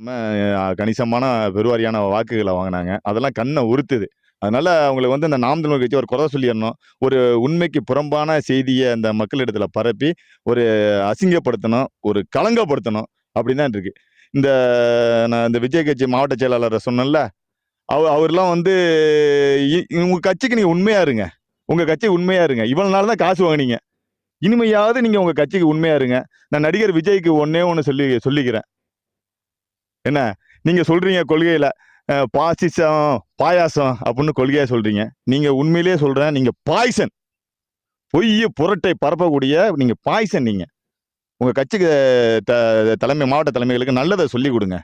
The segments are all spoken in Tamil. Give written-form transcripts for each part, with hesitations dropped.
நம்ம கணிசமான பெருவாரியான வாக்குகள வாங்குனாங்க. அதெல்லாம் கண்ண உறுத்துது. அதனால அவங்களுக்கு வந்து இந்த நாம் தமிழர் கட்சி ஒரு குறை சொல்லிறணும். ஒரு உண்மைக்கு புறம்பான செய்திய அந்த மக்களிடத்தில பரப்பி, ஒரு அசிங்கப்படுத்தணும், ஒரு களங்கப்படுத்தணும் அப்படின்னு தான் இருக்கு. இந்த நான் இந்த விஜய் கட்சி மாவட்ட செயலாளர சொன்னேன்ல, அவர்லாம் வந்து உங்க கட்சிக்கு நீங்க உண்மையா இருங்க. உங்க கட்சிக்கு உண்மையா இருங்க. இவ்வளவு நாள் தான் காசு வாங்குனீங்க. இனிமையாவது நீங்க உங்க கட்சிக்கு உண்மையா இருங்க. நான் நடிகர் விஜய்க்கு ஒண்ணே ஒண்ணு சொல்லிக்கிறேன். என்ன? நீங்க சொல்றீங்க கொள்கையில, பாசிசம், பாயாசம் அப்படின்னு கொள்கையா சொல்றீங்க. நீங்க உண்மையிலேயே சொல்றேன், நீங்க பாய்சன். பொய்யு, புரட்டை பரப்பக்கூடிய நீங்க பாய்சன் நீங்க. உங்க கட்சிக்கு த தலைமை மாவட்ட தலைமைகளுக்கு நல்லத சொல்லிக் குடுங்க.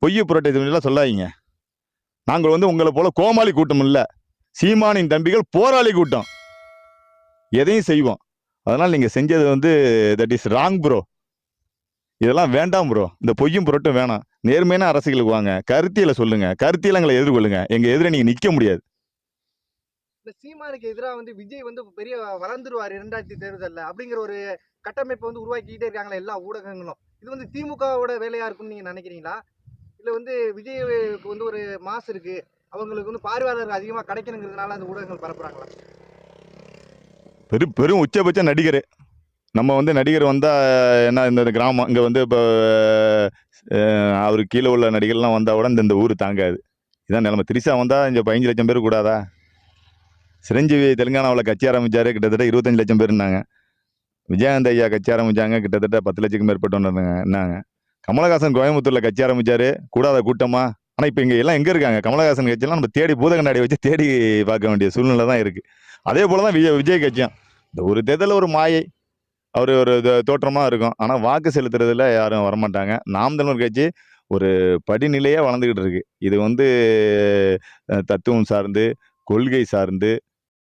பொய்யு, புரட்டை இதெல்லாம் சொல்லாதீங்க. நாங்க வந்து உங்கள போல கோமாளி கூட்டம் இல்ல. சீமானின் தம்பிகள் போராளி கூட்டம். எதையும் செய்வோம். அதனால நீங்க செஞ்சது வந்து தட் இஸ் ராங் ப்ரோ. இதெல்லாம் வேண்டாம் ப்ரோ. இந்த பொய்யும் புரட்டும் வேணாம். நேர்மையான அரசியலுக்கு வாங்க. கருத்தியல சொல்லுங்க. கருத்தியல எங்கள எதிர்கொள்ளுங்க. எங்க எதிர நீங்க நிக்க முடியாது. இந்த சீமானுக்கு எதிரா வந்து விஜய் வந்து பெரிய வளர்ந்துருவாரு 2000 தேர்தல்ல அப்படிங்கிற ஒரு கட்டமைப்பை வந்து உருவாக்கிட்டே இருக்காங்களா எல்லா ஊடகங்களும். இது வந்து திமுகவோட வேலையா இருக்கும்னு நீங்க நினைக்கிறீங்களா? இல்ல வந்து விஜய்க்கு வந்து ஒரு மாஸ் இருக்கு. அவங்களுக்கு வந்து பார்வையாளர்கள் அதிகமா கிடைக்கணுங்கிறதுனால அந்த ஊடகங்கள் பரப்புறாங்களா? பெரும் உச்சபட்ச நடிகரு. நம்ம வந்து நடிகர் வந்தா என்ன இந்த கிராமம் இங்க வந்து இப்போ அவருக்கு கீழே உள்ள நடிகர்லாம் வந்தா கூட இந்த ஊர் தாங்காது. இதான் நிலைமை. திரிஷா வந்தா இங்க 15 லட்சம் பேர் கூடாதா? சிரஞ்சீவி தெலுங்கானாவில் கட்சி ஆரம்பிச்சாரு, கிட்டத்தட்ட 25 லட்சம் பேர்னாங்க. விஜயகாந்த் ஐயா கட்சி ஆரம்பிச்சாங்க, கிட்டத்தட்ட 10 லட்சத்துக்கு மேற்பட்டவங்க. கமலஹாசன் கோயம்புத்தூர்ல கட்சி ஆரம்பிச்சாரு, கூடாத கூட்டமா? ஆனா இப்ப இங்க எல்லாம் எங்க இருக்காங்க? கமலஹாசன் கட்சியெல்லாம் நம்ம தேடி பூத கண்ணாடி வச்சு தேடி பார்க்க வேண்டிய சூழ்நிலை தான் இருக்கு. அதே போலதான் விஜய் கட்சியும். இந்த ஒரு தேர்தல் ஒரு மாயை. அவரு ஒரு தோற்றமா இருக்கும். ஆனா வாக்கு செலுத்துறதுல யாரும் வரமாட்டாங்க. நாம் தமிழர் கட்சி ஒரு படிநிலையா வளர்ந்துகிட்டு இருக்கு. இது வந்து தத்துவம் சார்ந்து, கொள்கை சார்ந்து,